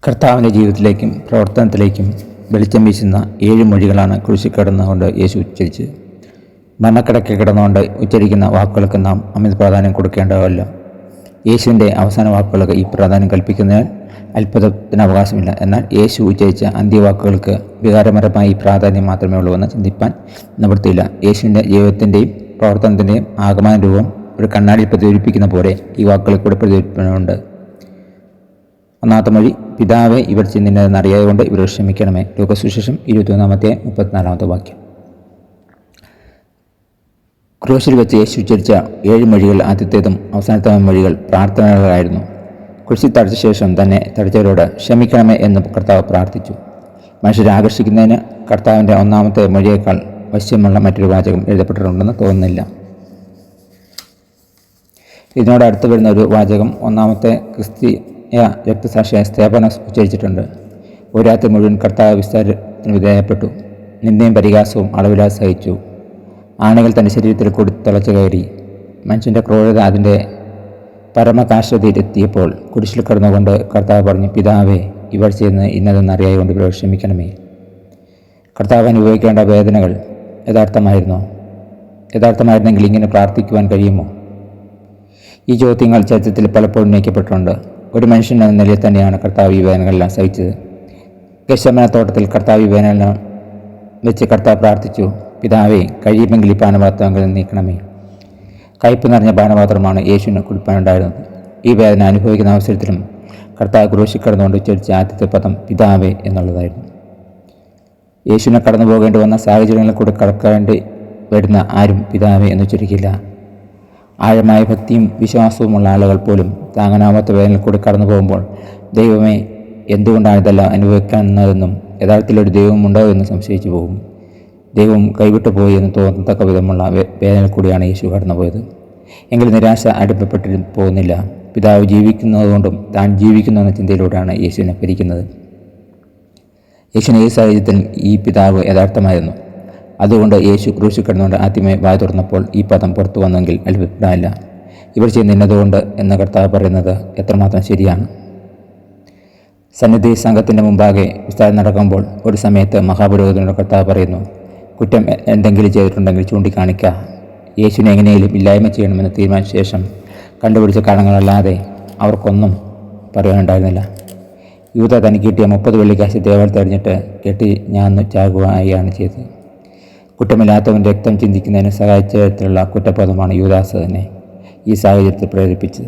കർത്താവിൻ്റെ ജീവിതത്തിലേക്കും പ്രവർത്തനത്തിലേക്കും വെളിച്ചം വീശുന്ന 7 മൊഴികളാണ് ക്രൂശിൽ കിടന്നുകൊണ്ട് യേശു ഉച്ചരിച്ചത്. മരണക്കിടക്കയിൽ കിടന്നുകൊണ്ട് ഉച്ചരിക്കുന്ന വാക്കുകൾക്ക് നാം അമിത പ്രാധാന്യം കൊടുക്കേണ്ടതല്ല. യേശുവിൻ്റെ അവസാന വാക്കുകൾക്ക് ഈ പ്രാധാന്യം കൽപ്പിക്കുന്നതിനാൽ അത്ഭുതത്തിന് അവകാശമില്ല. എന്നാൽ യേശു ഉച്ചരിച്ച അന്ത്യവാക്കുകൾക്ക് വികാരപരമായി പ്രാധാന്യം മാത്രമേ ഉള്ളൂവെന്ന് ചിന്തിപ്പാൻ നിവൃത്തിയില്ല. യേശുവിൻ്റെ ജീവിതത്തിൻ്റെയും പ്രവർത്തനത്തിൻ്റെയും ആഗമന രൂപം ഒരു കണ്ണാടിയിൽ പ്രതിഫലിപ്പിക്കുന്ന പോലെ ഈ വാക്കുകളിൽ കൂടെ പ്രതിഫലിപ്പിക്കുന്നുണ്ട്. ഒന്നാമത്തെ മൊഴി, പിതാവേ, ഇവർ ചിന്തിന്നതെന്ന് അറിയാതെ കൊണ്ട് ഇവർ ക്ഷമിക്കണമേ. ലൂക്കോസുവിശേഷം 21-34 വാക്യം. ക്രൂശിൽ വെച്ച് യേശു ഉച്ചരിച്ച 7 മൊഴികൾ ആദ്യത്തേതും അവസാനത്തെ മൊഴികൾ പ്രാർത്ഥനകളായിരുന്നു. ക്രൂശിൽ തടിച്ച ശേഷം തന്നെ തടിച്ചവരോട് ക്ഷമിക്കണമേ എന്ന് കർത്താവ് പ്രാർത്ഥിച്ചു. മനുഷ്യരെ ആകർഷിക്കുന്നതിന് കർത്താവിൻ്റെ ഒന്നാമത്തെ മൊഴിയേക്കാൾ വശ്യമുള്ള മറ്റൊരു വാചകം എഴുതപ്പെട്ടിട്ടുണ്ടെന്ന് തോന്നുന്നില്ല. ഇതിനോട് അടുത്ത് വരുന്ന ഒരു വാചകം ഒന്നാമത്തെ ക്രിസ്തീയ രക്തസാക്ഷിയായ സ്തേഫാനോസ് ഉച്ചരിച്ചിട്ടുണ്ട്. ഒരു രാത്രി മുഴുവൻ കർത്താവ് വിസ്താരത്തിന് വിധേയപ്പെട്ടു. നിന്ദയും പരിഹാസവും അളവില്ലാതെ സഹിച്ചു. ആണികൾ തൻ്റെ ശരീരത്തിൽ കൂടി തുളച്ചു കയറി. മനുഷ്യൻ്റെ ക്രൂരത അതിൻ്റെ പരമകാഷ്ഠതയിലെത്തിയപ്പോൾ കുരിശിൽ കിടന്നുകൊണ്ട് കർത്താവ് പറഞ്ഞു, പിതാവേ, ഇവർ ചെയ്യുന്നത് ഇന്നതെന്നറിയായതുകൊണ്ട് ഇവർ ക്ഷമിക്കണമേ. കർത്താവ് അനുഭവിക്കേണ്ട വേദനകൾ യഥാർത്ഥമായിരുന്നെങ്കിൽ ഇങ്ങനെ പ്രാർത്ഥിക്കുവാൻ കഴിയുമോ? ഈ ചോദ്യങ്ങൾ ചരിത്രത്തിൽ പലപ്പോഴും ഉന്നയിക്കപ്പെട്ടിട്ടുണ്ട്. ഒരു മനുഷ്യൻ എന്ന നിലയിൽ തന്നെയാണ് കർത്താവ് ഈ വേദനകളെല്ലാം സഹിച്ചത്. ഗെത്സമന തോട്ടത്തിൽ കർത്താവ് ഈ വേദനയെല്ലാം വെച്ച് കർത്താവ് പ്രാർത്ഥിച്ചു, പിതാവേ, കഴിയുമെങ്കിൽ ഈ പാനപാത്രങ്ങൾ നീക്കണമേ. കയ്പ് നിറഞ്ഞ പാനപാത്രമാണ് യേശുവിന് കുടിപ്പാനുണ്ടായിരുന്നത്. ഈ വേദന അനുഭവിക്കുന്ന അവസരത്തിലും കർത്താവ് ക്രൂശിൽ കിടന്നുകൊണ്ട് ഉച്ചരിച്ച ആദ്യത്തെ പദം പിതാവേ എന്നുള്ളതായിരുന്നു. യേശുവിനെ കടന്നു പോകേണ്ടി വന്ന സാഹചര്യങ്ങളിൽ കൂടെ കടക്കേണ്ടി വരുന്ന ആരും പിതാവേ എന്ന് ഉച്ചരിക്കില്ല. ആഴമായ ഭക്തിയും വിശ്വാസവുമുള്ള ആളുകൾ പോലും താങ്ങാനാവാത്ത വേദനയിൽ കൂടി കടന്നു പോകുമ്പോൾ ദൈവമേ, എന്തുകൊണ്ടാണ് ഇതെല്ലാം അനുഭവിക്കുന്നതെന്നും യഥാർത്ഥത്തിൽ ഒരു ദൈവമുണ്ടോ എന്ന് സംശയിച്ചു പോകും. ദൈവം കൈവിട്ടു പോയി എന്ന് തോന്നത്തക്ക വിധമുള്ള വേദനയിൽ കൂടിയാണ് യേശു കടന്നുപോയത്. എങ്കിലും നിരാശ അടുപ്പപ്പെട്ട് പോകുന്നില്ല. പിതാവ് ജീവിക്കുന്നതുകൊണ്ടും താൻ ജീവിക്കുന്നു എന്ന ചിന്തയിലൂടെയാണ് യേശുവിനെ ഭരിക്കുന്നത്. യേശുവിന് ഈ സാഹചര്യത്തിലും ഈ പിതാവ് യഥാർത്ഥമായിരുന്നു. അതുകൊണ്ട് യേശു ക്രൂശിൽ കിടന്നുകൊണ്ട് ആദ്യമേ വായ തുറന്നപ്പോൾ ഈ പദം പുറത്തു വന്നെങ്കിൽ അത്ഭുതപ്പെടാനില്ല. ഇവർ ചെയ്യുന്ന ഇന്നതുകൊണ്ട് എന്ന കർത്താവ് പറയുന്നത് എത്രമാത്രം ശരിയാണ്. സന്നിധി സംഘത്തിൻ്റെ മുമ്പാകെ വിസ്താരം നടക്കുമ്പോൾ ഒരു സമയത്ത് മഹാപുരോഹിതനോട് കർത്താവ് പറയുന്നു, കുറ്റം എന്തെങ്കിലും ചെയ്തിട്ടുണ്ടെങ്കിൽ ചൂണ്ടിക്കാണിക്കുക. യേശുവിനെ എങ്ങനെയും ഇല്ലായ്മ ചെയ്യണമെന്ന് തീരുമാനിച്ച ശേഷം കണ്ടുപിടിച്ച കാരണങ്ങളല്ലാതെ അവർക്കൊന്നും പറയാനുണ്ടായിരുന്നില്ല. യൂദ തനിക്ക് കിട്ടിയ 30 വെള്ളിക്കാശ് ദേവാലയത്തിൽ എറിഞ്ഞിട്ട് കെട്ടി ഞാൻ ചാകുകയാണ് ചെയ്തത്. കുറ്റമില്ലാത്തവൻ രക്തം ചിന്തിക്കുന്നതിന് സഹായിച്ച തരത്തിലുള്ള കുറ്റപദമാണ് യൂദാസ് തന്നെ ഈ സാഹചര്യത്തിൽ പ്രേരിപ്പിച്ചത്.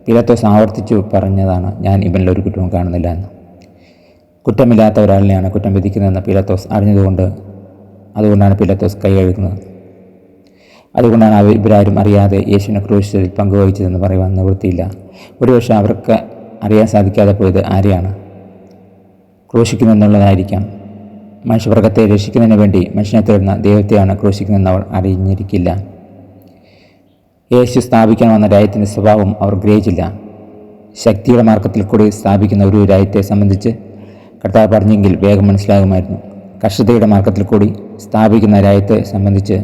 പീലാത്തോസ് ആവർത്തിച്ചു പറഞ്ഞതാണ്, ഞാൻ ഇവനിൽ ഒരു കുറ്റവും കാണുന്നില്ല എന്ന്. കുറ്റമില്ലാത്ത ഒരാളിനെയാണ് കുറ്റം വിധിക്കുന്നതെന്ന് പീലാത്തോസ് അതുകൊണ്ടാണ് പീലാത്തോസ് കൈ കഴുകുന്നത്. അതുകൊണ്ടാണ് ഇവരാരും അറിയാതെ യേശുവിനെ ക്രൂശിച്ചതിൽ പങ്കുവഹിച്ചതെന്ന് പറയുവാൻ നിവൃത്തിയില്ല. ഒരുപക്ഷെ അവർക്ക് അറിയാൻ സാധിക്കാതെ പോയത് ആരെയാണ്? ക്രൂശിക്കുന്നെന്നുള്ളതായിരിക്കാം. മനുഷ്യവർഗത്തെ രക്ഷിക്കുന്നതിന് വേണ്ടി മനുഷ്യനെ തേടുന്ന ദൈവത്തെയാണ് ക്രൂശിക്കുന്നതെന്ന് അവർ അറിഞ്ഞിരിക്കില്ല. യേശു സ്ഥാപിക്കാൻ വന്ന രാജ്യത്തിൻ്റെ സ്വഭാവം അവർ ഗ്രഹിച്ചില്ല. ശക്തിയുടെ മാർഗത്തിൽ കൂടി സ്ഥാപിക്കുന്ന ഒരു രാജ്യത്തെ സംബന്ധിച്ച് കർത്താവ് പറഞ്ഞെങ്കിൽ വേഗം മനസ്സിലാകുമായിരുന്നു. കഷ്ടതയുടെ മാർഗത്തിൽ കൂടി സ്ഥാപിക്കുന്ന രാജ്യത്തെ സംബന്ധിച്ച്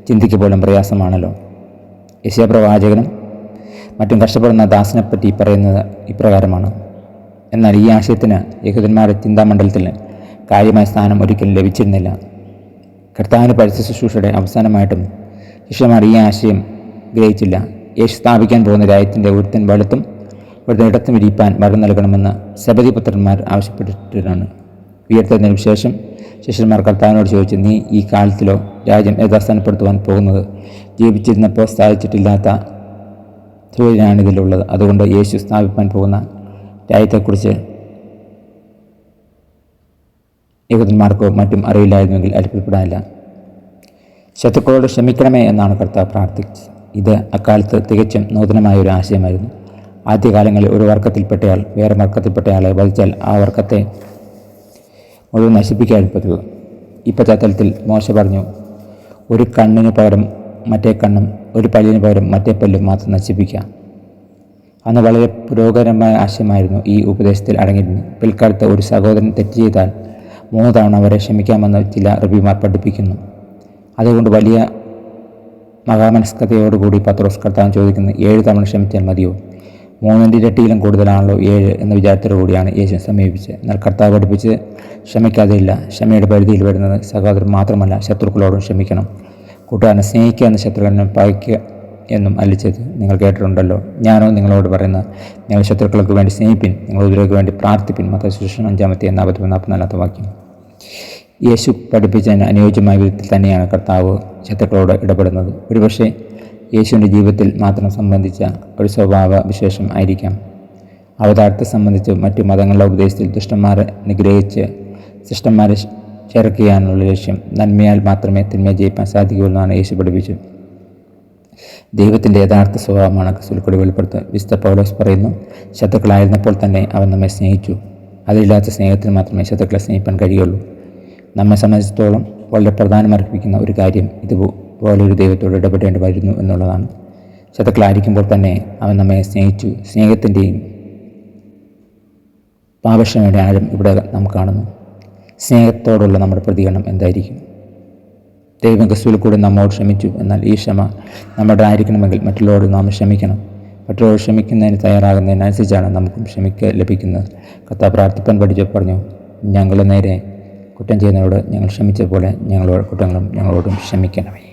ചിന്തിക്ക് പോലും പ്രയാസമാണല്ലോ. യെശയ്യാപ്രവാചകനും മറ്റും കഷ്ടപ്പെടുന്ന ദാസനെപ്പറ്റി പറയുന്നത് ഇപ്രകാരമാണ്. എന്നാൽ ഈ ആശയത്തിന് യഹൂദന്മാരുടെ ചിന്താമണ്ഡലത്തിൽ കാര്യമായ സ്ഥാനം ഒരിക്കലും ലഭിച്ചിരുന്നില്ല. കർത്താവിൻ്റെ പരിസ്ഥിതി ശുശ്രൂഷയുടെ അവസാനമായിട്ടും ശിഷ്യന്മാർ ഈ ആശയം ഗ്രഹിച്ചില്ല. യേശു സ്ഥാപിക്കാൻ പോകുന്ന രാജ്യത്തിൻ്റെ ഒരുത്തൻ വലത്തും ഒരുത്തൻ ഇടത്തും ഇരിപ്പാൻ വരം നൽകണമെന്ന് സബദി പുത്രന്മാർ ആവശ്യപ്പെട്ടിട്ടാണ്. ഉയർത്തെഴുന്നേൽപ്പിന് ശേഷം ശിഷ്യന്മാർ കർത്താവിനോട് ചോദിച്ചു, നീ ഈ കാലത്തിലോ രാജ്യം യഥാസ്ഥാനപ്പെടുത്തുവാൻ പോകുന്നത്? ജീവിച്ചിരുന്നപ്പോൾ സ്ഥാപിച്ചിട്ടില്ലാത്ത സൂര്യനാണിതിലുള്ളത്. അതുകൊണ്ട് യേശു സ്ഥാപിപ്പാൻ പോകുന്ന രാജ്യത്തെക്കുറിച്ച് യഹൂദന്മാർക്കോ മറ്റും അറിയില്ലായിരുന്നെങ്കിൽ അത്ഭുതപ്പെടാനില്ല. ശത്രുക്കളോട് ക്ഷമിക്കണമേ എന്നാണ് കർത്താവ് പ്രാർത്ഥിച്ചത്. ഇത് അക്കാലത്ത് തികച്ചും നൂതനമായ ഒരു ആശയമായിരുന്നു. ആദ്യകാലങ്ങളിൽ ഒരു വർഗത്തിൽപ്പെട്ടയാൾ വേറെ വർഗത്തിൽപ്പെട്ടയാളെ വധിച്ചാൽ ആ വർഗത്തെ മുഴുവൻ നശിപ്പിക്കാൻ പറ്റുക. ഈ പശ്ചാത്തലത്തിൽ മോശ പറഞ്ഞു, ഒരു കണ്ണിന് പകരം മറ്റേ കണ്ണും ഒരു പല്ലിന് പകരം മറ്റേ പല്ലും മാത്രം നശിപ്പിക്കാം. അന്ന് വളരെ പുരോഗമനമായ ആശയമായിരുന്നു ഈ ഉപദേശത്തിൽ അടങ്ങിയിരുന്നത്. പിൽക്കാലത്ത് ഒരു സഹോദരൻ തെറ്റ് ചെയ്താൽ 3 തവണ വരെ ക്ഷമിക്കാമെന്ന് ചില റബിമാർ പഠിപ്പിക്കുന്നു. അതുകൊണ്ട് വലിയ മഹാമനസ്കതയോടുകൂടി പത്രോസ് കർത്താവ് ചോദിക്കുന്നത് 7 തവണ ക്ഷമിച്ചാൽ മതിയോ? 3 ഇരട്ടിയിലും കൂടുതലാണല്ലോ 7 എന്ന വിചാരത്തോടു കൂടിയാണ് യേശു സമീപിച്ചത്. എന്നാൽ കർത്താവ് പഠിപ്പിച്ച് ക്ഷമിക്കാതെയില്ല. ക്ഷമയുടെ പരിധിയിൽ വരുന്നത് സഹോദരൻ മാത്രമല്ല, ശത്രുക്കളോടും ക്ഷമിക്കണം. കൂട്ടുകാരനെ സ്നേഹിക്കുക എന്ന ശത്രുക്കളെ പകയ്ക്കുക എന്നും അല്ലിച്ചത് നിങ്ങൾ കേട്ടിട്ടുണ്ടല്ലോ. ഞാനോ നിങ്ങളോട് പറയുന്നത്, നിങ്ങൾ ശത്രുക്കൾക്ക് വേണ്ടി സ്നേഹിപ്പിൻ, നിങ്ങൾ ഇവർക്ക് വേണ്ടി പ്രാർത്ഥിപ്പിൻ. മത്തായി സുവിശേഷം 5:43-44 വാക്യം. യേശു പഠിപ്പിച്ചതിന് അനുയോജ്യമായ വിധത്തിൽ തന്നെയാണ് കർത്താവ് ശത്രുക്കളോട് ഇടപെടുന്നത്. ഒരുപക്ഷെ യേശുവിൻ്റെ ജീവിതത്തിൽ മാത്രം സംബന്ധിച്ച ഒരു സ്വഭാവ വിശേഷം ആയിരിക്കാം. അവതാരത്തെ സംബന്ധിച്ച് മറ്റു മതങ്ങളുടെ ഉപദേശത്തിൽ ദുഷ്ടന്മാരെ നിഗ്രഹിച്ച് ശിഷ്ടന്മാരെ ചേർക്കുകയാണുള്ള ലക്ഷ്യം. നന്മയാൽ മാത്രമേ തിന്മയെ ജയിക്കാൻ സാധിക്കുകയുള്ളൂ എന്നാണ് യേശു പഠിപ്പിച്ചു. ദൈവത്തിൻ്റെ യഥാർത്ഥ സ്വഭാവമാണ് ക്രിസ്തുവിൽ വെളിപ്പെടുത്തുന്നത്. വിശുദ്ധ പൗലോസ് പറയുന്നു, ശത്രുക്കളായിരുന്നപ്പോൾ തന്നെ അവൻ നമ്മെ സ്നേഹിച്ചു. അതിലില്ലാത്ത സ്നേഹത്തിന് മാത്രമേ ശത്രുക്കളെ സ്നേഹിക്കാൻ കഴിയുള്ളൂ. നമ്മെ സംബന്ധിച്ചിടത്തോളം വളരെ പ്രധാനമർപ്പിക്കുന്ന ഒരു കാര്യം ഇതുപോലൊരു ദൈവത്തോട് ഇടപെടേണ്ടി വരുന്നു എന്നുള്ളതാണ്. ശത്രുക്കളായിരിക്കുമ്പോൾ തന്നെ അവൻ നമ്മെ സ്നേഹിച്ചു. സ്നേഹത്തിൻ്റെയും പാപക്ഷമയുടെ ആഴം ഇവിടെ നാം കാണുന്നു. സ്നേഹത്തോടുള്ള നമ്മുടെ പ്രതികരണം എന്തായിരിക്കും? ദൈവം ക്രിസ്തുവിൽ കൂടെ നമ്മോട് ക്ഷമിച്ചു. എന്നാൽ ഈ ക്ഷമ നമ്മുടെ ആയിരിക്കണമെങ്കിൽ മറ്റുള്ളവരോട് നാം ക്ഷമിക്കണം. മറ്റുള്ളവർ ക്ഷമിക്കുന്നതിന് തയ്യാറാകുന്നതിനനുസരിച്ചാണ് നമുക്കും ലഭിക്കുന്നത്. കർത്താവ് പ്രാർത്ഥിപ്പാൻ പഠിച്ചു പറഞ്ഞു, ഞങ്ങളുടെ നേരെ കുറ്റം ചെയ്യുന്നവരോട് ഞങ്ങൾ ക്ഷമിച്ച പോലെ ഞങ്ങളോട് കുറ്റങ്ങളും ഞങ്ങളോടും ക്ഷമിക്കണമേ.